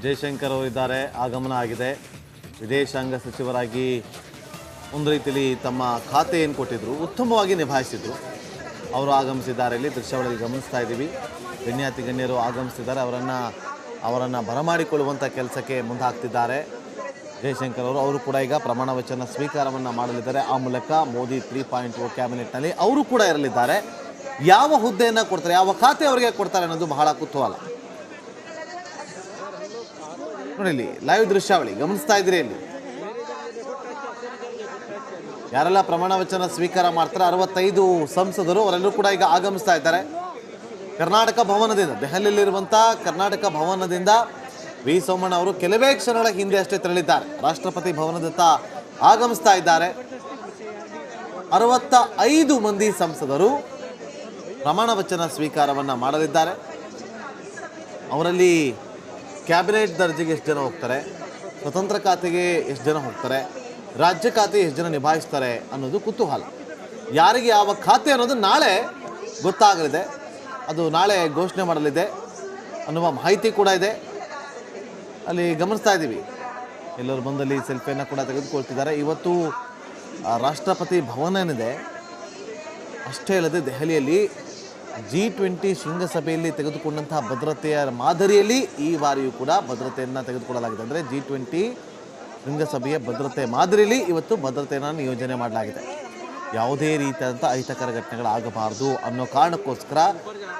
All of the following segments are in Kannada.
ಜಯಶಂಕರ್ ಅವರಿದ್ದಾರೆ, ಆಗಮನ ಆಗಿದೆ. ವಿದೇಶಾಂಗ ಸಚಿವರಾಗಿ ಒಂದು ರೀತಿಯಲ್ಲಿ ತಮ್ಮ ಖಾತೆ ಏನು ಕೊಟ್ಟಿದ್ರು ಉತ್ತಮವಾಗಿ ನಿಭಾಯಿಸಿದ್ರು. ಅವರು ಆಗಮಿಸಿದ್ದಾರೆ. ಇಲ್ಲಿ ದೃಶ್ಯಾವಳಿಯಲ್ಲಿ ಗಮನಿಸ್ತಾ ಇದ್ದೀವಿ. ಗಣ್ಯಾತಿ ಗಣ್ಯರು ಆಗಮಿಸಿದ್ದಾರೆ. ಅವರನ್ನು ಬರಮಾಡಿಕೊಳ್ಳುವಂಥ ಕೆಲಸಕ್ಕೆ ಮುಂದಾಗ್ತಿದ್ದಾರೆ ಜಯಶಂಕರ್ ಅವರು ಕೂಡ ಈಗ ಪ್ರಮಾಣ ವಚನ ಸ್ವೀಕಾರವನ್ನು ಮಾಡಲಿದ್ದಾರೆ. ಆ ಮೂಲಕ ಮೋದಿ 3.0 ಕ್ಯಾಬಿನೆಟ್ನಲ್ಲಿ ಅವರು ಕೂಡ ಇರಲಿದ್ದಾರೆ. ಯಾವ ಹುದ್ದೆಯನ್ನು ಕೊಡ್ತಾರೆ, ಯಾವ ಖಾತೆ ಅವರಿಗೆ ಕೊಡ್ತಾರೆ ಅನ್ನೋದು ಬಹಳ ಕುತೂಹಲ. ನೋಡಿ ಇಲ್ಲಿ ಲೈವ್ ದೃಶ್ಯಾವಳಿ ಗಮನಿಸ್ತಾ ಇದ್ದೀರಿ. ಇಲ್ಲಿ ಯಾರೆಲ್ಲ ಪ್ರಮಾಣ ವಚನ ಸ್ವೀಕಾರ ಮಾಡ್ತಾರೆ 65 ಸಂಸದರು ಅವರೆಲ್ಲರೂ ಕೂಡ ಈಗ ಆಗಮಿಸ್ತಾ ಇದ್ದಾರೆ. ಕರ್ನಾಟಕ ಭವನದಿಂದ, ದೆಹಲಿಯಲ್ಲಿರುವಂಥ ಕರ್ನಾಟಕ ಭವನದಿಂದ ವಿ ಸೋಮಣ್ಣ ಅವರು ಕೆಲವೇ ಕ್ಷಣಗಳ ಹಿಂದೆ ಅಷ್ಟೇ ತೆರಳಿದ್ದಾರೆ. ರಾಷ್ಟ್ರಪತಿ ಭವನದತ್ತ ಆಗಮಿಸ್ತಾ ಇದ್ದಾರೆ. 65 ಮಂದಿ ಸಂಸದರು ಪ್ರಮಾಣ ವಚನ ಸ್ವೀಕಾರವನ್ನು ಮಾಡಲಿದ್ದಾರೆ. ಅವರಲ್ಲಿ ಕ್ಯಾಬಿನೆಟ್ ದರ್ಜೆಗೆ ಎಷ್ಟು ಜನ ಹೋಗ್ತಾರೆ, ಸ್ವತಂತ್ರ ಖಾತೆಗೆ ಎಷ್ಟು ಜನ ಹೋಗ್ತಾರೆ, ರಾಜ್ಯ ಖಾತೆ ಎಷ್ಟು ಜನ ನಿಭಾಯಿಸ್ತಾರೆ ಅನ್ನೋದು ಕುತೂಹಲ. ಯಾರಿಗೆ ಯಾವ ಖಾತೆ ಅನ್ನೋದು ನಾಳೆ ಗೊತ್ತಾಗಲಿದೆ. ಅದು ನಾಳೆ ಘೋಷಣೆ ಮಾಡಲಿದೆ ಅನ್ನುವ ಮಾಹಿತಿ ಕೂಡ ಇದೆ. ಅಲ್ಲಿ ಗಮನಿಸ್ತಾ ಇದ್ದೀವಿ, ಎಲ್ಲರೂ ಬಂದಲ್ಲಿ ಸೆಲ್ಫಿಯನ್ನು ಕೂಡ ತೆಗೆದುಕೊಳ್ತಿದ್ದಾರೆ. ಇವತ್ತು ರಾಷ್ಟ್ರಪತಿ ಭವನ ಏನಿದೆ ಅಷ್ಟೇ ಅಲ್ಲದೆ ದೆಹಲಿಯಲ್ಲಿ G20 ಶೃಂಗಸಭೆಯಲ್ಲಿ ತೆಗೆದುಕೊಂಡಂತಹ ಭದ್ರತೆಯ ಮಾದರಿಯಲ್ಲಿ ಈ ಬಾರಿಯೂ ಕೂಡ ಭದ್ರತೆಯನ್ನು ತೆಗೆದುಕೊಳ್ಳಲಾಗಿದೆ. ಅಂದರೆ G20 ಶೃಂಗಸಭೆಯ ಭದ್ರತೆ ಮಾದರಿಯಲ್ಲಿ ಇವತ್ತು ಭದ್ರತೆಯನ್ನು ನಿಯೋಜನೆ ಮಾಡಲಾಗಿದೆ. ಯಾವುದೇ ರೀತಿಯಾದಂಥ ಅಹಿತಕರ ಘಟನೆಗಳಾಗಬಾರದು ಅನ್ನೋ ಕಾರಣಕ್ಕೋಸ್ಕರ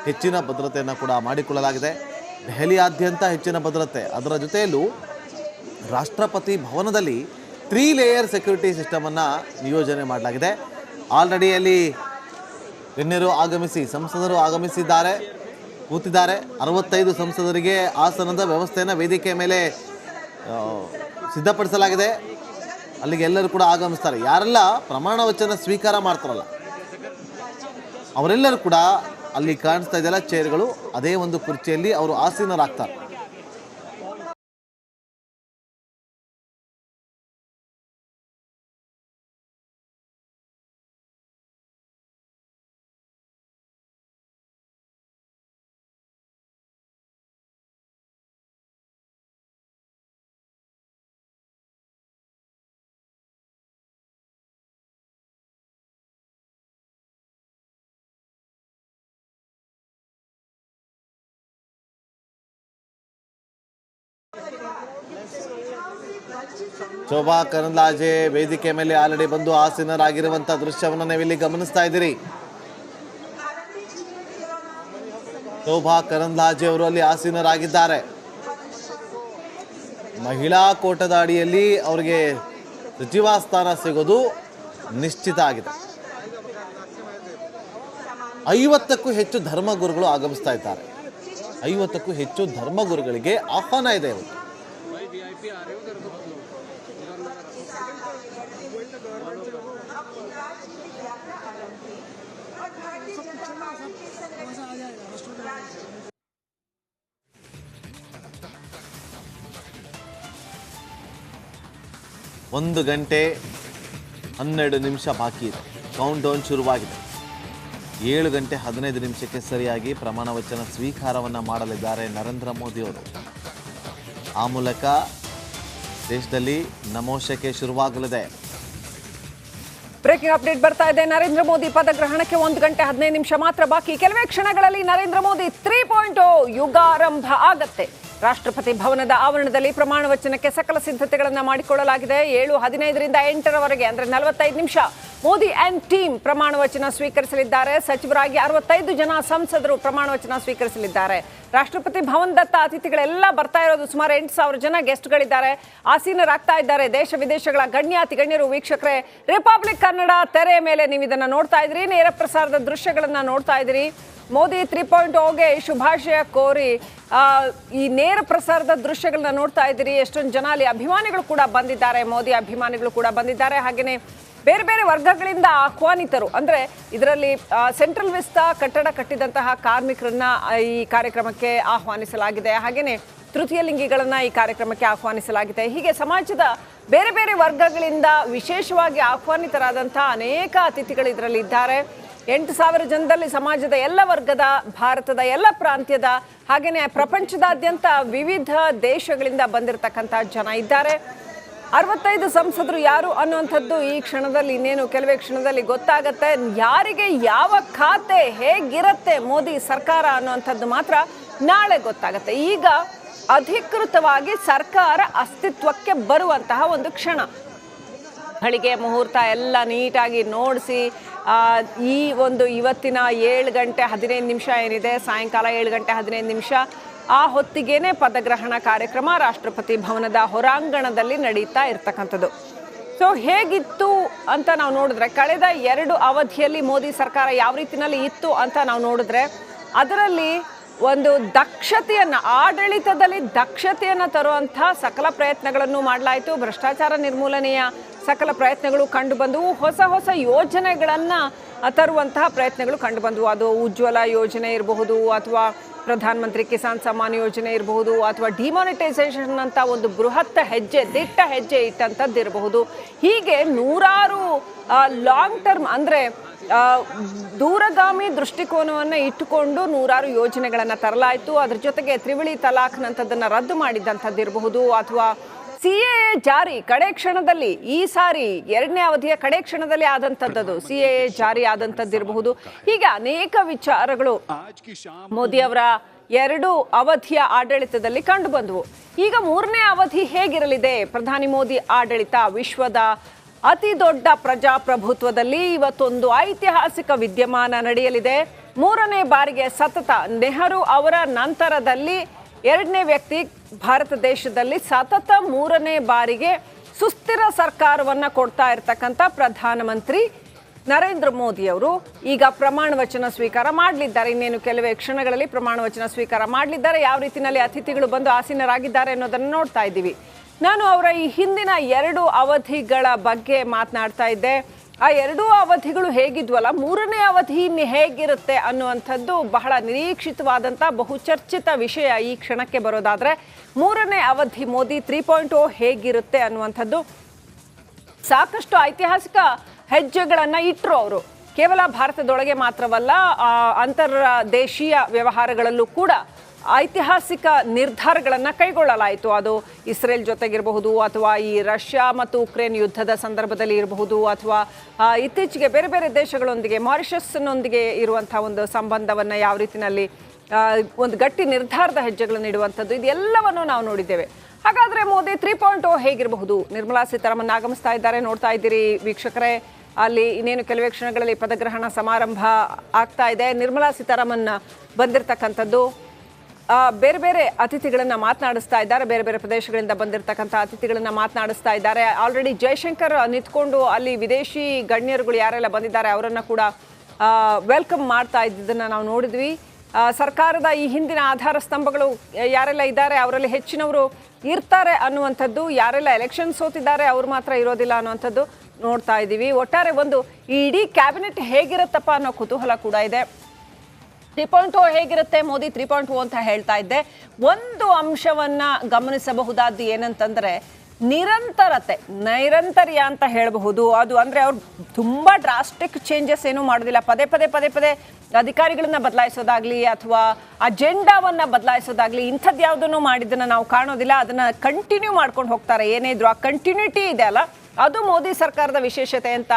ಹೆಚ್ಚಿನ ಭದ್ರತೆಯನ್ನು ಕೂಡ ಮಾಡಿಕೊಳ್ಳಲಾಗಿದೆ. ದೆಹಲಿಯಾದ್ಯಂತ ಹೆಚ್ಚಿನ ಭದ್ರತೆ, ಅದರ ಜೊತೆಯಲ್ಲೂ ರಾಷ್ಟ್ರಪತಿ ಭವನದಲ್ಲಿ 3 ಲೇಯರ್ ಸೆಕ್ಯೂರಿಟಿ ಸಿಸ್ಟಮನ್ನು ನಿಯೋಜನೆ ಮಾಡಲಾಗಿದೆ. ಆಲ್ರೆಡಿ ಅಲ್ಲಿ ಗಣ್ಯರು ಆಗಮಿಸಿ, ಸಂಸದರು ಆಗಮಿಸಿದ್ದಾರೆ, ಕೂತಿದ್ದಾರೆ. 65 ಸಂಸದರಿಗೆ ಆಸನದ ವ್ಯವಸ್ಥೆಯನ್ನು ವೇದಿಕೆಯ ಮೇಲೆ ಸಿದ್ಧಪಡಿಸಲಾಗಿದೆ. ಅಲ್ಲಿಗೆ ಎಲ್ಲರೂ ಕೂಡ ಆಗಮಿಸ್ತಾರೆ. ಯಾರೆಲ್ಲ ಪ್ರಮಾಣ ವಚನ ಸ್ವೀಕಾರ ಮಾಡ್ತಾರಲ್ಲ ಅವರೆಲ್ಲರೂ ಕೂಡ ಅಲ್ಲಿ ಕಾಣಿಸ್ತಾ ಇದೆಯಲ್ಲ ಚೇರ್ಗಳು, ಅದೇ ಒಂದು ಕುರ್ಚಿಯಲ್ಲಿ ಅವರು ಆಸೀನರಾಗ್ತಾರೆ. ಶೋಭಾ ಕರಂದ್ಲಾಜೆ ವೇದಿಕೆ ಮೇಲೆ ಆಲ್ರೆಡಿ ಬಂದು ಆಸೀನರಾಗಿರುವಂಥ ದೃಶ್ಯವನ್ನು ನೀವಿಲ್ಲಿ ಗಮನಿಸ್ತಾ ಇದ್ದೀರಿ. ಶೋಭಾ ಕರಂದ್ಲಾಜೆ ಅವರು ಅಲ್ಲಿ ಆಸೀನರಾಗಿದ್ದಾರೆ. ಮಹಿಳಾ ಕೋಟದ ಅಡಿಯಲ್ಲಿ ಅವರಿಗೆ ಸಚಿವ ಸ್ಥಾನ ಸಿಗೋದು ನಿಶ್ಚಿತ ಆಗಿದೆ. 50ಕ್ಕೂ ಹೆಚ್ಚು ಧರ್ಮಗುರುಗಳು ಆಗಮಿಸ್ತಾ ಇದ್ದಾರೆ. 50ಕ್ಕೂ ಹೆಚ್ಚು ಧರ್ಮಗುರುಗಳಿಗೆ ಆಹ್ವಾನ ಇದೆ ಇವತ್ತು. ಒಂದು ಗಂಟೆ 12 ನಿಮಿಷ ಬಾಕಿ ಇದೆ. ಕೌಂಟ್ ಡೌನ್ ಶುರುವಾಗಿದೆ. 7 ಗಂಟೆ 15 ನಿಮಿಷಕ್ಕೆ ಸರಿಯಾಗಿ ಪ್ರಮಾಣ ವಚನ ಸ್ವೀಕಾರವನ್ನು ಮಾಡಲಿದ್ದಾರೆ ನರೇಂದ್ರ ಮೋದಿ ಅವರು. ಆ ಮೂಲಕ ದೇಶದಲ್ಲಿ ನಮೋಶಕ್ಕೆ ಶುರುವಾಗಲಿದೆ. ಬ್ರೇಕಿಂಗ್ ಅಪ್ಡೇಟ್ ಬರ್ತಾ ಇದೆ. ನರೇಂದ್ರ ಮೋದಿ ಪದಗ್ರಹಣಕ್ಕೆ 1 ಗಂಟೆ 15 ನಿಮಿಷ ಮಾತ್ರ ಬಾಕಿ. ಕೆಲವೇ ಕ್ಷಣಗಳಲ್ಲಿ ನರೇಂದ್ರ ಮೋದಿ 3.0 ಯುಗಾರಂಭ ಆಗತ್ತೆ. ರಾಷ್ಟ್ರಪತಿ ಭವನದ ಆವರಣದಲ್ಲಿ ಪ್ರಮಾಣ ವಚನಕ್ಕೆ ಸಕಲ ಸಿದ್ಧತೆಗಳನ್ನು ಮಾಡಿಕೊಳ್ಳಲಾಗಿದೆ. 7:15ರಿಂದ 8ರವರೆಗೆ ಅಂದರೆ 45 ನಿಮಿಷ ಮೋದಿ ಆ್ಯಂಡ್ ಟೀಮ್ ಪ್ರಮಾಣ ವಚನ ಸ್ವೀಕರಿಸಲಿದ್ದಾರೆ. ಸಚಿವರಾಗಿ 65 ಜನ ಸಂಸದರು ಪ್ರಮಾಣ ವಚನ ಸ್ವೀಕರಿಸಲಿದ್ದಾರೆ. ರಾಷ್ಟ್ರಪತಿ ಭವನದತ್ತ ಅತಿಥಿಗಳೆಲ್ಲ ಬರ್ತಾ ಇರೋದು. ಸುಮಾರು 8,000 ಜನ ಗೆಸ್ಟ್ಗಳಿದ್ದಾರೆ, ಆಸೀನರಾಗ್ತಾ ಇದ್ದಾರೆ. ದೇಶ ವಿದೇಶಗಳ ಗಣ್ಯಾತಿ ಗಣ್ಯರು. ವೀಕ್ಷಕರೇ, ರಿಪಬ್ಲಿಕ್ ಕನ್ನಡ ತೆರೆ ಮೇಲೆ ನೀವು ಇದನ್ನು ನೋಡ್ತಾ ಇದ್ದೀರಿ. ನೇರ ಪ್ರಸಾರದ ದೃಶ್ಯಗಳನ್ನು ನೋಡ್ತಾ ಇದ್ದೀರಿ. ಮೋದಿ 3.0ಗೆ ಶುಭಾಶಯ ಕೋರಿ ಈ ನೇರ ಪ್ರಸಾರದ ದೃಶ್ಯಗಳನ್ನ ನೋಡ್ತಾ ಇದ್ದೀರಿ. ಎಷ್ಟೊಂದು ಜನ ಅಲ್ಲಿ ಅಭಿಮಾನಿಗಳು ಕೂಡ ಬಂದಿದ್ದಾರೆ, ಮೋದಿ ಅಭಿಮಾನಿಗಳು ಕೂಡ ಬಂದಿದ್ದಾರೆ. ಹಾಗೆಯೇ ಬೇರೆ ಬೇರೆ ವರ್ಗಗಳಿಂದ ಆಹ್ವಾನಿತರು, ಅಂದರೆ ಇದರಲ್ಲಿ ಸೆಂಟ್ರಲ್ ವಿಸ್ತಾ ಕಟ್ಟಡ ಕಟ್ಟಿದಂತಹ ಕಾರ್ಮಿಕರನ್ನ ಈ ಕಾರ್ಯಕ್ರಮಕ್ಕೆ ಆಹ್ವಾನಿಸಲಾಗಿದೆ. ಹಾಗೆಯೇ ತೃತೀಯ ಲಿಂಗಿಗಳನ್ನ ಈ ಕಾರ್ಯಕ್ರಮಕ್ಕೆ ಆಹ್ವಾನಿಸಲಾಗಿದೆ. ಹೀಗೆ ಸಮಾಜದ ಬೇರೆ ಬೇರೆ ವರ್ಗಗಳಿಂದ ವಿಶೇಷವಾಗಿ ಆಹ್ವಾನಿತರಾದಂತಹ ಅನೇಕ ಅತಿಥಿಗಳು ಇದರಲ್ಲಿ ಇದ್ದಾರೆ. 8,000 ಜನದಲ್ಲಿ ಸಮಾಜದ ಎಲ್ಲ ವರ್ಗದ, ಭಾರತದ ಎಲ್ಲ ಪ್ರಾಂತ್ಯದ, ಹಾಗೆಯೇ ಪ್ರಪಂಚದಾದ್ಯಂತ ವಿವಿಧ ದೇಶಗಳಿಂದ ಬಂದಿರತಕ್ಕಂಥ ಜನ ಇದ್ದಾರೆ. 65 ಸಂಸದರು ಯಾರು ಅನ್ನುವಂಥದ್ದು ಈ ಕ್ಷಣದಲ್ಲಿ, ಇನ್ನೇನು ಕೆಲವೇ ಕ್ಷಣದಲ್ಲಿ ಗೊತ್ತಾಗತ್ತೆ. ಯಾರಿಗೆ ಯಾವ ಖಾತೆ, ಹೇಗಿರುತ್ತೆ ಮೋದಿ ಸರ್ಕಾರ ಅನ್ನುವಂಥದ್ದು ಮಾತ್ರ ನಾಳೆ ಗೊತ್ತಾಗತ್ತೆ. ಈಗ ಅಧಿಕೃತವಾಗಿ ಸರ್ಕಾರ ಅಸ್ತಿತ್ವಕ್ಕೆ ಬರುವಂತಹ ಒಂದು ಕ್ಷಣ. ಬೆಳಿಗ್ಗೆ ಮುಹೂರ್ತ ಎಲ್ಲ ನೀಟಾಗಿ ನೋಡಿಸಿ ಈ ಒಂದು ಇವತ್ತಿನ 7 ಗಂಟೆ 15 ನಿಮಿಷ ಏನಿದೆ, ಸಾಯಂಕಾಲ 7 ಗಂಟೆ 15 ನಿಮಿಷ ಆ ಹೊತ್ತಿಗೇನೆ ಪದಗ್ರಹಣ ಕಾರ್ಯಕ್ರಮ ರಾಷ್ಟ್ರಪತಿ ಭವನದ ಹೊರಾಂಗಣದಲ್ಲಿ ನಡೀತಾ ಇರ್ತಕ್ಕಂಥದ್ದು. ಸೊ ಹೇಗಿತ್ತು ಅಂತ ನಾವು ನೋಡಿದ್ರೆ, ಕಳೆದ 2 ಅವಧಿಯಲ್ಲಿ ಮೋದಿ ಸರ್ಕಾರ ಯಾವ ರೀತಿಯಲ್ಲಿ ಇತ್ತು ಅಂತ ನಾವು ನೋಡಿದ್ರೆ, ಅದರಲ್ಲಿ ಒಂದು ದಕ್ಷತೆಯನ್ನು, ಆಡಳಿತದಲ್ಲಿ ದಕ್ಷತೆಯನ್ನು ತರುವಂಥ ಸಕಲ ಪ್ರಯತ್ನಗಳನ್ನು ಮಾಡಲಾಯಿತು. ಭ್ರಷ್ಟಾಚಾರ ನಿರ್ಮೂಲನೆಯ ಸಕಲ ಪ್ರಯತ್ನಗಳು ಕಂಡು ಬಂದವು. ಹೊಸ ಹೊಸ ಯೋಜನೆಗಳನ್ನು ತರುವಂತಹ ಪ್ರಯತ್ನಗಳು ಕಂಡು ಬಂದವು. ಅದು ಉಜ್ವಲ ಯೋಜನೆ ಇರಬಹುದು, ಅಥವಾ ಪ್ರಧಾನ ಮಂತ್ರಿ ಕಿಸಾನ್ ಸಮ್ಮಾನ್ ಯೋಜನೆ ಇರಬಹುದು, ಅಥವಾ ಡಿಮಾನಿಟೈಸೇಷನ್ ಅಂತ ಒಂದು ಬೃಹತ್ ಹೆಜ್ಜೆ, ದಿಟ್ಟ ಹೆಜ್ಜೆ ಇಟ್ಟಂಥದ್ದು ಇರಬಹುದು. ಹೀಗೆ ನೂರಾರು ಲಾಂಗ್ ಟರ್ಮ್ ಅಂದರೆ ದೂರಗಾಮಿ ದೃಷ್ಟಿಕೋನವನ್ನು ಇಟ್ಟುಕೊಂಡು ನೂರಾರು ಯೋಜನೆಗಳನ್ನು ತರಲಾಯಿತು. ಅದ್ರ ಜೊತೆಗೆ ತ್ರಿವಳಿ ತಲಾಖ್ನಂಥದ್ದನ್ನು ರದ್ದು ಮಾಡಿದಂಥದ್ದು ಇರಬಹುದು, ಅಥವಾ CAA ಜಾರಿ ಕಡೆ ಕ್ಷಣದಲ್ಲಿ, ಈ ಸಾರಿ 2ನೇ ಅವಧಿಯ ಕಡೆ ಕ್ಷಣದಲ್ಲಿ ಆದಂಥದ್ದು CAA ಜಾರಿ ಆದಂಥದ್ದಿರಬಹುದು. ಹೀಗೆ ಅನೇಕ ವಿಚಾರಗಳು ಮೋದಿ ಅವರ 2 ಅವಧಿಯ ಆಡಳಿತದಲ್ಲಿ ಕಂಡು ಬಂದವು. ಈಗ 3ನೇ ಅವಧಿ ಹೇಗಿರಲಿದೆ? ಪ್ರಧಾನಿ ಮೋದಿ ಆಡಳಿತ ವಿಶ್ವದ ಅತಿ ದೊಡ್ಡ ಪ್ರಜಾಪ್ರಭುತ್ವದಲ್ಲಿ ಇವತ್ತೊಂದು ಐತಿಹಾಸಿಕ ವಿದ್ಯಮಾನ ನಡೆಯಲಿದೆ. 3ನೇ ಬಾರಿಗೆ ಸತತ ನೆಹರು ಅವರ ನಂತರದಲ್ಲಿ 2ನೇ ವ್ಯಕ್ತಿ ಭಾರತ ದೇಶದಲ್ಲಿ ಸತತ 3ನೇ ಬಾರಿಗೆ ಸುಸ್ಥಿರ ಸರ್ಕಾರವನ್ನು ಕೊಡ್ತಾ ಇರ್ತಕ್ಕಂಥ ಪ್ರಧಾನಮಂತ್ರಿ ನರೇಂದ್ರ ಮೋದಿ ಅವರು ಈಗ ಪ್ರಮಾಣ ವಚನ ಸ್ವೀಕಾರ ಮಾಡಲಿದ್ದಾರೆ. ಇನ್ನೇನು ಕೆಲವೇ ಕ್ಷಣಗಳಲ್ಲಿ ಪ್ರಮಾಣ ವಚನ ಸ್ವೀಕಾರ ಮಾಡಲಿದ್ದಾರೆ. ಯಾವ ರೀತಿಯಲ್ಲಿ ಅತಿಥಿಗಳು ಬಂದು ಆಸೀನರಾಗಿದ್ದಾರೆ ಅನ್ನೋದನ್ನು ನೋಡ್ತಾ ಇದ್ದೀವಿ. ನಾನು ಅವರ ಈ ಹಿಂದಿನ 2 ಅವಧಿಗಳ ಬಗ್ಗೆ ಮಾತನಾಡ್ತಾ ಇದ್ದೆ. ಆ 2 ಅವಧಿಗಳು ಹೇಗಿದ್ವಲ್ಲ, 3ನೇ ಅವಧಿ ಹೇಗಿರುತ್ತೆ ಅನ್ನುವಂಥದ್ದು ಬಹಳ ನಿರೀಕ್ಷಿತವಾದಂಥ ಬಹುಚರ್ಚಿತ ವಿಷಯ. ಈ ಕ್ಷಣಕ್ಕೆ ಬರೋದಾದರೆ 3ನೇ ಅವಧಿ ಮೋದಿ 3.0 ಹೇಗಿರುತ್ತೆ ಅನ್ನುವಂಥದ್ದು ಸಾಕಷ್ಟು ಐತಿಹಾಸಿಕ ಹೆಜ್ಜೆಗಳನ್ನು ಇಟ್ಟರು ಅವರು. ಕೇವಲ ಭಾರತದೊಳಗೆ ಮಾತ್ರವಲ್ಲ, ಅಂತರ್ದೇಶೀಯ ವ್ಯವಹಾರಗಳಲ್ಲೂ ಕೂಡ ಐತಿಹಾಸಿಕ ನಿರ್ಧಾರಗಳನ್ನು ಕೈಗೊಳ್ಳಲಾಯಿತು. ಅದು ಇಸ್ರೇಲ್ ಜೊತೆಗಿರಬಹುದು, ಅಥವಾ ಈ ರಷ್ಯಾ ಮತ್ತು ಉಕ್ರೇನ್ ಯುದ್ಧದ ಸಂದರ್ಭದಲ್ಲಿ ಇರಬಹುದು, ಅಥವಾ ಇತ್ತೀಚೆಗೆ ಬೇರೆ ಬೇರೆ ದೇಶಗಳೊಂದಿಗೆ, ಮಾರಿಷಸ್ನೊಂದಿಗೆ ಇರುವಂಥ ಒಂದು ಸಂಬಂಧವನ್ನು ಯಾವ ರೀತಿಯಲ್ಲಿ ಒಂದು ಗಟ್ಟಿ ನಿರ್ಧಾರದ ಹೆಜ್ಜೆಗಳನ್ನು ಇಡುವಂಥದ್ದು, ಇದೆಲ್ಲವನ್ನು ನಾವು ನೋಡಿದ್ದೇವೆ. ಹಾಗಾದರೆ ಮೋದಿ 3.0 ಹೇಗಿರಬಹುದು? ನಿರ್ಮಲಾ ಸೀತಾರಾಮನ್ ಆಗಮಿಸ್ತಾ ಇದ್ದಾರೆ, ನೋಡ್ತಾ ಇದ್ದೀರಿ ವೀಕ್ಷಕರೇ. ಅಲ್ಲಿ ಇನ್ನೇನು ಕೆಲವೇ ಕ್ಷಣಗಳಲ್ಲಿ ಪದಗ್ರಹಣ ಸಮಾರಂಭ ಆಗ್ತಾ ಇದೆ. ನಿರ್ಮಲಾ ಸೀತಾರಾಮನ್ ಬಂದಿರತಕ್ಕಂಥದ್ದು ಬೇರೆ ಬೇರೆ ಅತಿಥಿಗಳನ್ನು ಮಾತನಾಡಿಸ್ತಾ ಇದ್ದಾರೆ. ಬೇರೆ ಬೇರೆ ಪ್ರದೇಶಗಳಿಂದ ಬಂದಿರತಕ್ಕಂಥ ಅತಿಥಿಗಳನ್ನು ಮಾತನಾಡಿಸ್ತಾ ಇದ್ದಾರೆ. ಆಲ್ರೆಡಿ ಜಯಶಂಕರ್ ನಿಂತ್ಕೊಂಡು ಅಲ್ಲಿ ವಿದೇಶಿ ಗಣ್ಯರುಗಳು ಯಾರೆಲ್ಲ ಬಂದಿದ್ದಾರೆ ಅವರನ್ನು ಕೂಡ ವೆಲ್ಕಮ್ ಮಾಡ್ತಾ ಇದ್ದಿದ್ದನ್ನು ನಾವು ನೋಡಿದ್ವಿ. ಸರ್ಕಾರದ ಈ ಹಿಂದಿನ ಆಧಾರ ಸ್ತಂಭಗಳು ಯಾರೆಲ್ಲ ಇದ್ದಾರೆ ಅವರಲ್ಲಿ ಹೆಚ್ಚಿನವರು ಇರ್ತಾರೆ ಅನ್ನುವಂಥದ್ದು, ಯಾರೆಲ್ಲ ಎಲೆಕ್ಷನ್ ಸೋತಿದ್ದಾರೆ ಅವ್ರು ಮಾತ್ರ ಇರೋದಿಲ್ಲ ಅನ್ನುವಂಥದ್ದು ನೋಡ್ತಾ ಇದ್ದೀವಿ. ಒಟ್ಟಾರೆ ಒಂದು ಈ ಇಡೀ ಕ್ಯಾಬಿನೆಟ್ ಹೇಗಿರುತ್ತಪ್ಪ ಅನ್ನೋ ಕುತೂಹಲ ಕೂಡ ಇದೆ. 3.0 ಹೇಗಿರುತ್ತೆ ಮೋದಿ 3.0 ಅಂತ ಹೇಳ್ತಾ ಇದ್ದೆ. ಒಂದು ಅಂಶವನ್ನ ಗಮನಿಸಬಹುದಾದ್ದು ಏನಂತಂದ್ರೆ ನೈರಂತರ್ಯ ಅಂತ ಹೇಳಬಹುದು. ಅದು ಅಂದ್ರೆ ಅವ್ರು ತುಂಬಾ ಡ್ರಾಸ್ಟಿಕ್ ಚೇಂಜಸ್ ಏನೂ ಮಾಡೋದಿಲ್ಲ. ಪದೇ ಪದೇ ಅಧಿಕಾರಿಗಳನ್ನ ಬದಲಾಯಿಸೋದಾಗ್ಲಿ ಅಥವಾ ಅಜೆಂಡಾವನ್ನ ಬದಲಾಯಿಸೋದಾಗ್ಲಿ ಇಂಥದ್ದು ಯಾವುದನ್ನು ಮಾಡಿದ್ದನ್ನ ನಾವು ಕಾಣೋದಿಲ್ಲ. ಅದನ್ನ ಕಂಟಿನ್ಯೂ ಮಾಡ್ಕೊಂಡು ಹೋಗ್ತಾರೆ. ಏನೇ ಇದ್ರು ಆ ಕಂಟಿನ್ಯೂಟಿ ಇದೆ ಅಲ್ಲ, ಅದು ಮೋದಿ ಸರ್ಕಾರದ ವಿಶೇಷತೆ ಅಂತ.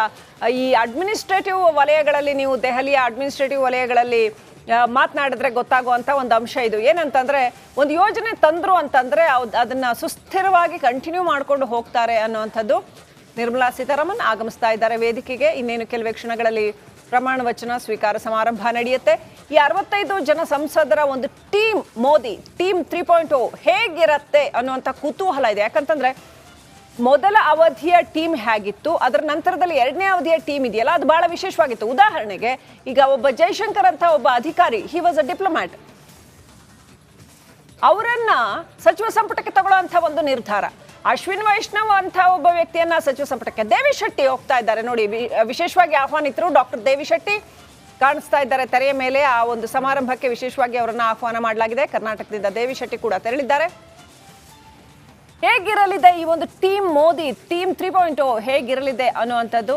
ಈ ಅಡ್ಮಿನಿಸ್ಟ್ರೇಟಿವ್ ವಲಯಗಳಲ್ಲಿ, ನೀವು ದೆಹಲಿಯ ಅಡ್ಮಿನಿಸ್ಟ್ರೇಟಿವ್ ವಲಯಗಳಲ್ಲಿ ಮಾತನಾಡಿದ್ರೆ ಗೊತ್ತಾಗುವಂಥ ಒಂದು ಅಂಶ ಇದು. ಏನಂತಂದ್ರೆ ಒಂದು ಯೋಜನೆ ತಂದ್ರು ಅಂತಂದ್ರೆ ಅದನ್ನ ಸುಸ್ಥಿರವಾಗಿ ಕಂಟಿನ್ಯೂ ಮಾಡ್ಕೊಂಡು ಹೋಗ್ತಾರೆ ಅನ್ನುವಂಥದ್ದು. ನಿರ್ಮಲಾ ಸೀತಾರಾಮನ್ ಆಗಮಿಸ್ತಾ ಇದ್ದಾರೆ ವೇದಿಕೆಗೆ. ಇನ್ನೇನು ಕೆಲವೇ ಕ್ಷಣಗಳಲ್ಲಿ ಪ್ರಮಾಣ ವಚನ ಸ್ವೀಕಾರ ಸಮಾರಂಭ ನಡೆಯುತ್ತೆ. ಈ 65 ಜನ ಸಂಸದರ ಒಂದು ಟೀಮ್ ಮೋದಿ ಟೀಮ್ 3.0 ಹೇಗಿರತ್ತೆ ಅನ್ನುವಂಥ ಕುತೂಹಲ ಇದೆ. ಯಾಕಂತಂದ್ರೆ ಮೊದಲ ಅವಧಿಯ ಟೀಮ್ ಹೇಗಿತ್ತು, ಅದರ ನಂತರದಲ್ಲಿ 2ನೇ ಅವಧಿಯ ಟೀಮ್ ಇದೆಯಲ್ಲ, ಅದು ಬಹಳ ವಿಶೇಷವಾಗಿತ್ತು. ಉದಾಹರಣೆಗೆ ಈಗ ಒಬ್ಬ ಜೈಶಂಕರ್ ಅಂತ ಒಬ್ಬ ಅಧಿಕಾರಿ, ಹಿ ವಾಸ್ ಅ ಡಿಪ್ಲೊಮ್ಯಾಟ್, ಅವರನ್ನ ಸಚಿವ ಸಂಪುಟಕ್ಕೆ ತಗೊಳ್ಳುವಂಥ ಒಂದು ನಿರ್ಧಾರ. ಅಶ್ವಿನ್ ವೈಷ್ಣವ್ ಅಂತ ಒಬ್ಬ ವ್ಯಕ್ತಿಯನ್ನ ಸಚಿವ ಸಂಪುಟಕ್ಕೆ, ದೇವಿ ಶೆಟ್ಟಿ ಹೋಗ್ತಾ ಇದ್ದಾರೆ ನೋಡಿ, ವಿಶೇಷವಾಗಿ ಆಹ್ವಾನಿತರು ಡಾಕ್ಟರ್ ದೇವಿ ಶೆಟ್ಟಿ ಕಾಣಿಸ್ತಾ ಇದ್ದಾರೆ ತೆರೆಯ ಮೇಲೆ. ಆ ಒಂದು ಸಮಾರಂಭಕ್ಕೆ ವಿಶೇಷವಾಗಿ ಅವರನ್ನ ಆಹ್ವಾನ ಮಾಡಲಾಗಿದೆ. ಕರ್ನಾಟಕದಿಂದ ದೇವಿ ಶೆಟ್ಟಿ ಕೂಡ ತೆರಳಿದ್ದಾರೆ. ಹೇಗಿರಲಿದೆ ಈ ಒಂದು ಟೀಮ್ ಮೋದಿ ಟೀಮ್ 3.0 ಹೇಗಿರಲಿದೆ ಅನ್ನುವಂಥದ್ದು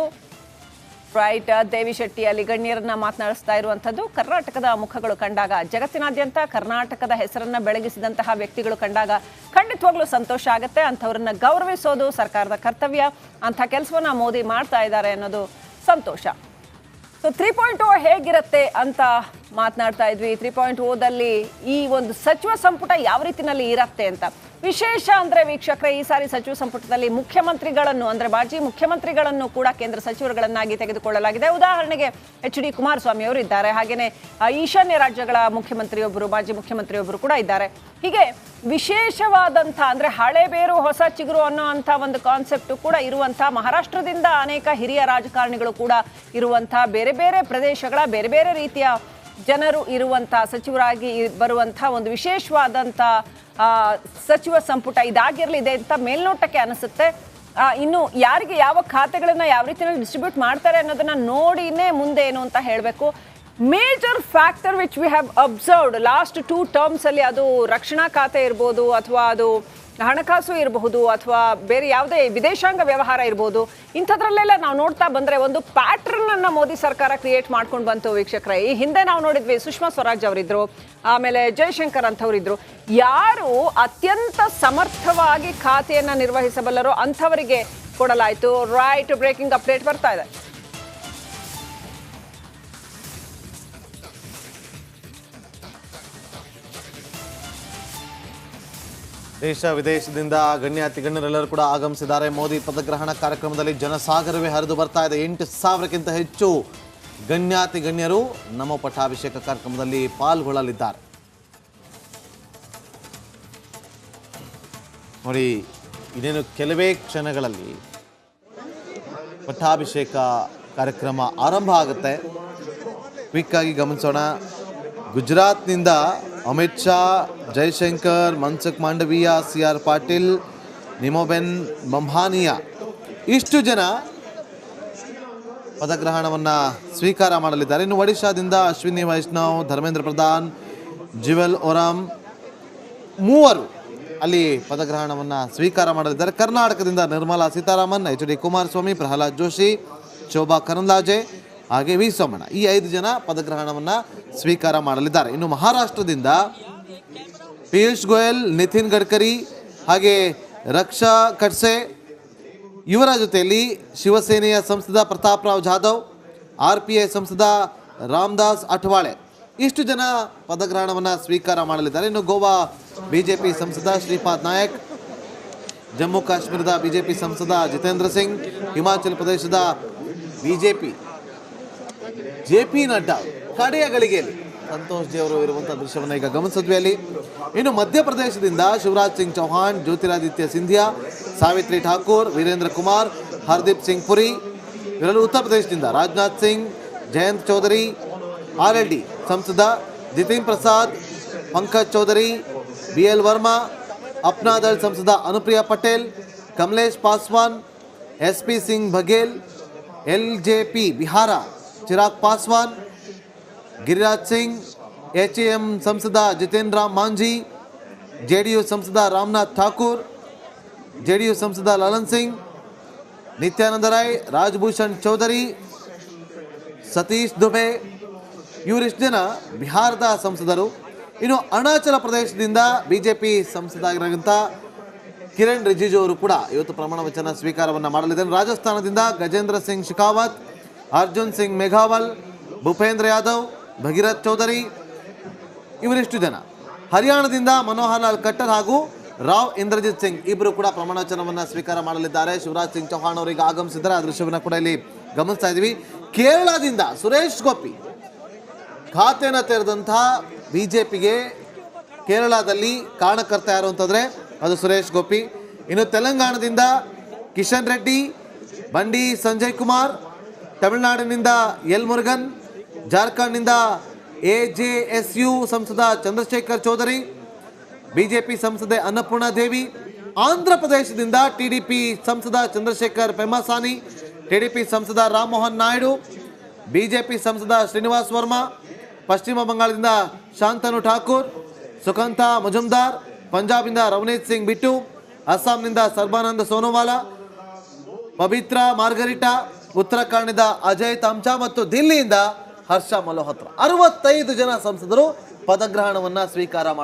ರೈಟ್. ದೇವಿ ಶೆಟ್ಟಿ ಅಲ್ಲಿ ಗಣ್ಯರನ್ನ ಮಾತನಾಡಿಸ್ತಾ ಇರುವಂಥದ್ದು. ಕರ್ನಾಟಕದ ಮುಖಗಳು ಕಂಡಾಗ, ಜಗತ್ತಿನಾದ್ಯಂತ ಕರ್ನಾಟಕದ ಹೆಸರನ್ನ ಬೆಳಗಿಸಿದಂತಹ ವ್ಯಕ್ತಿಗಳು ಕಂಡಾಗ ಖಂಡಿತವಾಗ್ಲೂ ಸಂತೋಷ ಆಗುತ್ತೆ. ಅಂಥವ್ರನ್ನ ಗೌರವಿಸೋದು ಸರ್ಕಾರದ ಕರ್ತವ್ಯ. ಅಂಥ ಕೆಲಸವನ್ನ ಮೋದಿ ಮಾಡ್ತಾ ಇದ್ದಾರೆ ಅನ್ನೋದು ಸಂತೋಷ. ಸೊ 3.0 ಹೇಗಿರುತ್ತೆ ಅಂತ ಮಾತನಾಡ್ತಾ ಇದ್ವಿ. 3.0ದಲ್ಲಿ ಈ ಒಂದು ಸಚಿವ ಸಂಪುಟ ಯಾವ ರೀತಿನಲ್ಲಿ ಇರತ್ತೆ ಅಂತ. ವಿಶೇಷ ಅಂದ್ರೆ ವೀಕ್ಷಕರೇ, ಈ ಸಾರಿ ಸಚಿವ ಸಂಪುಟದಲ್ಲಿ ಮುಖ್ಯಮಂತ್ರಿಗಳನ್ನು ಅಂದ್ರೆ ಮಾಜಿ ಮುಖ್ಯಮಂತ್ರಿಗಳನ್ನು ಕೂಡ ಕೇಂದ್ರ ಸಚಿವರುಗಳನ್ನಾಗಿ ತೆಗೆದುಕೊಳ್ಳಲಾಗಿದೆ. ಉದಾಹರಣೆಗೆ HD ಕುಮಾರಸ್ವಾಮಿ ಅವರು ಇದ್ದಾರೆ. ಹಾಗೇನೆ ಈಶಾನ್ಯ ರಾಜ್ಯಗಳ ಮುಖ್ಯಮಂತ್ರಿಯೊಬ್ಬರು, ಮಾಜಿ ಮುಖ್ಯಮಂತ್ರಿಯೊಬ್ಬರು ಕೂಡ ಇದ್ದಾರೆ. ಹೀಗೆ ವಿಶೇಷವಾದಂಥ ಅಂದ್ರೆ ಹಳೆ ಬೇರು ಹೊಸ ಚಿಗುರು ಅನ್ನೋ ಅಂತ ಒಂದು ಕಾನ್ಸೆಪ್ಟ್ ಕೂಡ ಇರುವಂಥ, ಮಹಾರಾಷ್ಟ್ರದಿಂದ ಅನೇಕ ಹಿರಿಯ ರಾಜಕಾರಣಿಗಳು ಕೂಡ ಇರುವಂಥ, ಬೇರೆ ಬೇರೆ ಪ್ರದೇಶಗಳ ಬೇರೆ ಬೇರೆ ರೀತಿಯ ಜನರು ಇರುವಂಥ ಸಚಿವರಾಗಿ ಬರುವಂಥ ಒಂದು ವಿಶೇಷವಾದಂಥ ಸಚಿವ ಸಂಪುಟ ಇದಾಗಿರಲಿದೆ ಅಂತ ಮೇಲ್ನೋಟಕ್ಕೆ ಅನಿಸುತ್ತೆ. ಇನ್ನು ಯಾರಿಗೆ ಯಾವ ಖಾತೆಗಳನ್ನ ಯಾವ ರೀತಿಯಲ್ಲಿ ಡಿಸ್ಟ್ರಿಬ್ಯೂಟ್ ಮಾಡ್ತಾರೆ ಅನ್ನೋದನ್ನ ನೋಡಿನೇ ಮುಂದೆ ಏನು ಅಂತ ಹೇಳಬೇಕು. Major factor which we have observed last 2 terms ಅಲ್ಲಿ, ಅದು ರಕ್ಷಣಾ ಖಾತೆ ಇರ್ಬೋದು, ಅಥವಾ ಅದು ಹಣಕಾಸು ಇರಬಹುದು, ಅಥವಾ ಬೇರೆ ಯಾವುದೇ ವಿದೇಶಾಂಗ ವ್ಯವಹಾರ ಇರ್ಬೋದು, ಇಂಥದ್ರಲ್ಲೆಲ್ಲ ನಾವು ನೋಡ್ತಾ ಬಂದರೆ ಒಂದು ಪ್ಯಾಟ್ರನ್ ಅನ್ನು ಮೋದಿ ಸರ್ಕಾರ ಕ್ರಿಯೇಟ್ ಮಾಡ್ಕೊಂಡು ಬಂತು ವೀಕ್ಷಕರೇ. ಈ ಹಿಂದೆ ನಾವು ನೋಡಿದ್ವಿ, ಸುಷ್ಮಾ ಸ್ವರಾಜ್ ಅವರಿದ್ರು, ಆಮೇಲೆ ಜಯಶಂಕರ್ ಅಂಥವರಿದ್ರು. ಯಾರು ಅತ್ಯಂತ ಸಮರ್ಥವಾಗಿ ಖಾತೆಯನ್ನು ನಿರ್ವಹಿಸಬಲ್ಲರೋ ಅಂಥವರಿಗೆ ಕೊಡಲಾಯಿತು. ರೈಟ್, ಬ್ರೇಕಿಂಗ್ ಅಪ್ಡೇಟ್ ಬರ್ತಾ ಇದೆ. ದೇಶ ವಿದೇಶದಿಂದ ಗಣ್ಯಾತಿ ಗಣ್ಯರೆಲ್ಲರೂ ಕೂಡ ಆಗಮಿಸಿದ್ದಾರೆ. ಮೋದಿ ಪದಗ್ರಹಣ ಕಾರ್ಯಕ್ರಮದಲ್ಲಿ ಜನಸಾಗರವೇ ಹರಿದು ಬರ್ತಾ ಇದೆ. 8,000ಕ್ಕಿಂತ ಹೆಚ್ಚು ಗಣ್ಯಾತಿ ಗಣ್ಯರು ನಮೋ ಪಟ್ಟಾಭಿಷೇಕ ಕಾರ್ಯಕ್ರಮದಲ್ಲಿ ಪಾಲ್ಗೊಳ್ಳಲಿದ್ದಾರೆ. ನೋಡಿ, ಇನ್ನೇನು ಕೆಲವೇ ಕ್ಷಣಗಳಲ್ಲಿ ಪಟ್ಟಾಭಿಷೇಕ ಕಾರ್ಯಕ್ರಮ ಆರಂಭ ಆಗುತ್ತೆ. ಕ್ವಿಕ್ ಆಗಿ ಗಮನಿಸೋಣ. ಗುಜರಾತ್ನಿಂದ ಅಮಿತ್ ಶಾ, ಜೈಶಂಕರ್, ಮನ್ಸುಖ್ ಮಾಂಡವೀಯ, CR ಪಾಟೀಲ್, ನಿಮೋಬೆನ್ ಬಂಭಾನಿಯಾ ಇಷ್ಟು ಜನ ಪದಗ್ರಹಣವನ್ನು ಸ್ವೀಕಾರ ಮಾಡಲಿದ್ದಾರೆ. ಇನ್ನು ಒಡಿಶಾದಿಂದ ಅಶ್ವಿನಿ ವೈಷ್ಣವ್, ಧರ್ಮೇಂದ್ರ ಪ್ರಧಾನ್, ಜ್ಯುವೆಲ್ ಓರಾಮ್ ಮೂವರು ಅಲ್ಲಿ ಪದಗ್ರಹಣವನ್ನು ಸ್ವೀಕಾರ ಮಾಡಲಿದ್ದಾರೆ. ಕರ್ನಾಟಕದಿಂದ ನಿರ್ಮಲಾ ಸೀತಾರಾಮನ್, HD ಕುಮಾರಸ್ವಾಮಿ, ಪ್ರಹ್ಲಾದ್ ಜೋಶಿ, ಶೋಭಾ ಕರಂದ್ಲಾಜೆ ಹಾಗೆ ವಿ ಸೋಮಣ್ಣ ಈ 5 ಜನ ಪದಗ್ರಹಣವನ್ನು ಸ್ವೀಕಾರ ಮಾಡಲಿದ್ದಾರೆ. ಇನ್ನು ಮಹಾರಾಷ್ಟ್ರದಿಂದ ಪಿಯೂಷ್ ಗೋಯಲ್, ನಿತಿನ್ ಗಡ್ಕರಿ ಹಾಗೆ ರಕ್ಷಾ ಖಡ್ಸೆ, ಇವರ ಜೊತೆಯಲ್ಲಿ ಶಿವಸೇನೆಯ ಸಂಸದ ಪ್ರತಾಪ್ ರಾವ್ ಜಾಧವ್, RPI ಸಂಸದ ರಾಮದಾಸ್ ಅಠವಾಳೆ ಇಷ್ಟು ಜನ ಪದಗ್ರಹಣವನ್ನು ಸ್ವೀಕಾರ ಮಾಡಲಿದ್ದಾರೆ. ಇನ್ನು ಗೋವಾ BJP ಸಂಸದ ಶ್ರೀಪಾದ್ ನಾಯಕ್, ಜಮ್ಮು ಕಾಶ್ಮೀರದ BJP ಸಂಸದ ಜಿತೇಂದ್ರ ಸಿಂಗ್, ಹಿಮಾಚಲ ಪ್ರದೇಶದ BJP JP ನಡ್ಡಾ ಕಡೆಯ ಗಳಿಗೆಯಲ್ಲಿ ಸಂತೋಷ್ ಜಿ ಅವರು ಇರುವಂಥ ದೃಶ್ಯವನ್ನು ಈಗ ಗಮನಿಸಿದ್ವಿ ಅಲ್ಲಿ. ಇನ್ನು ಮಧ್ಯಪ್ರದೇಶದಿಂದ ಶಿವರಾಜ್ ಸಿಂಗ್ ಚೌಹಾಣ್, ಜ್ಯೋತಿರಾದಿತ್ಯ ಸಿಂಧಿಯಾ, ಸಾವಿತ್ರಿ ಠಾಕೂರ್, ವೀರೇಂದ್ರ ಕುಮಾರ್, ಹರ್ದೀಪ್ ಸಿಂಗ್ ಪುರಿ. ಇವರೆಲ್ಲರೂ ಉತ್ತರ ಪ್ರದೇಶದಿಂದ ರಾಜನಾಥ್ ಸಿಂಗ್, ಜಯಂತ್ ಚೌಧರಿ, RLD ಸಂಸದ ಜಿತಿನ್ ಪ್ರಸಾದ್, ಪಂಕಜ್ ಚೌಧರಿ, BL ವರ್ಮಾ, ಅಪ್ನಾ ದಳ್ ಸಂಸದ Anupriya Patel, Kamlesh Paswan, SP Singh Baghel, LJP Bihar Chirag Paswan, Giriraj Singh, HAM ಸಂಸದ ಜಿತೇಂದ್ರ ಮಾಂಝಿ, JDU ಸಂಸದ ರಾಮನಾಥ್ ಠಾಕೂರ್, JDU ಸಂಸದ ಲಲನ್ ಸಿಂಗ್, ನಿತ್ಯಾನಂದ ರಾಯ್, ರಾಜಭೂಷಣ್ ಚೌಧರಿ, ಸತೀಶ್ ದುಬೆ ಇವರಿಷ್ಟು ಜನ ಬಿಹಾರದ ಸಂಸದರು. ಇನ್ನು ಅರುಣಾಚಲ ಪ್ರದೇಶದಿಂದ BJP ಸಂಸದರಾಗಿರುವಂಥ ಕಿರಣ್ ರಿಜಿಜು ಅವರು ಕೂಡ ಇವತ್ತು ಪ್ರಮಾಣ ವಚನ ಸ್ವೀಕಾರವನ್ನು ಮಾಡಲಿದ್ದಾರೆ. ರಾಜಸ್ಥಾನದಿಂದ ಗಜೇಂದ್ರ ಸಿಂಗ್ ಶೆಖಾವತ್, ಅರ್ಜುನ್ ಸಿಂಗ್ ಮೇಘಾವಲ್, ಭೂಪೇಂದ್ರ ಯಾದವ್, ಭಗೀರಥ್ ಚೌಧರಿ ಇವರಿಷ್ಟು ಜನ. ಹರಿಯಾಣದಿಂದ ಮನೋಹರ್ ಲಾಲ್ ಖಟ್ಟರ್ ಹಾಗೂ ರಾವ್ ಇಂದ್ರಜಿತ್ ಸಿಂಗ್ ಇಬ್ಬರು ಕೂಡ ಪ್ರಮಾಣ ವಚನವನ್ನು ಸ್ವೀಕಾರ ಮಾಡಲಿದ್ದಾರೆ. ಶಿವರಾಜ್ ಸಿಂಗ್ ಚೌಹಾಣ್ ಅವರಿಗೆ ಆಗಮಿಸಿದ್ದಾರೆ, ಆ ದೃಶ್ಯವನ್ನು ಕೂಡ ಇಲ್ಲಿ ಗಮನಿಸ್ತಾ ಇದ್ದೀವಿ. ಕೇರಳದಿಂದ ಸುರೇಶ್ ಗೋಪಿ ಖಾತೆಯನ್ನು ತೆರೆದಂಥ BJPಗೆ ಕೇರಳದಲ್ಲಿ ಕಾರಣಕರ್ತ ಯಾರು ಅಂತಂದರೆ ಅದು ಸುರೇಶ್ ಗೋಪಿ. ಇನ್ನು ತೆಲಂಗಾಣದಿಂದ ಕಿಶನ್ ರೆಡ್ಡಿ, ಬಂಡಿ ಸಂಜಯ್ ಕುಮಾರ್, ತಮಿಳುನಾಡಿನಿಂದ ಎಲ್ ಮುರುಗನ್, ಜಾರ್ಖಂಡ್ನಿಂದ AJSU ಸಂಸದ ಚಂದ್ರಶೇಖರ್ ಚೌಧರಿ, BJP ಸಂಸದೆ ಅನ್ನಪೂರ್ಣ ದೇವಿ, ಆಂಧ್ರ ಪ್ರದೇಶದಿಂದ TDP ಸಂಸದ ಚಂದ್ರಶೇಖರ್ ಪೆಮ್ಮಸಾನಿ, TDP ಸಂಸದ ರಾಮ್ ಮೋಹನ್ ನಾಯ್ಡು, BJP ಸಂಸದ ಶ್ರೀನಿವಾಸ್ ವರ್ಮಾ, ಪಶ್ಚಿಮ ಬಂಗಾಳದಿಂದ ಶಾಂತನು ಠಾಕೂರ್, ಸುಖಂತಾ ಮಜುಮ್ದಾರ್, ಪಂಜಾಬಿಂದ ರವನೀತ್ ಸಿಂಗ್ ಬಿಟ್ಟು, ಅಸ್ಸಾಂನಿಂದ ಸರ್ಬಾನಂದ ಸೋನೋವಾಲಾ, ಪವಿತ್ರ ಮಾರ್ಗರಿಟಾ, ಉತ್ತರಾಖಂಡದ ಅಜಯ್ ತಮ್ಚಾ ಮತ್ತು ದಿಲ್ಲಿಯಿಂದ ಹರ್ಷ ಮಲ್ಹೋತ್ರಾ 65 ಜನ ಸಂಸದರು ಪದಗ್ರಹಣವನ್ನ ಸ್ವೀಕಾರ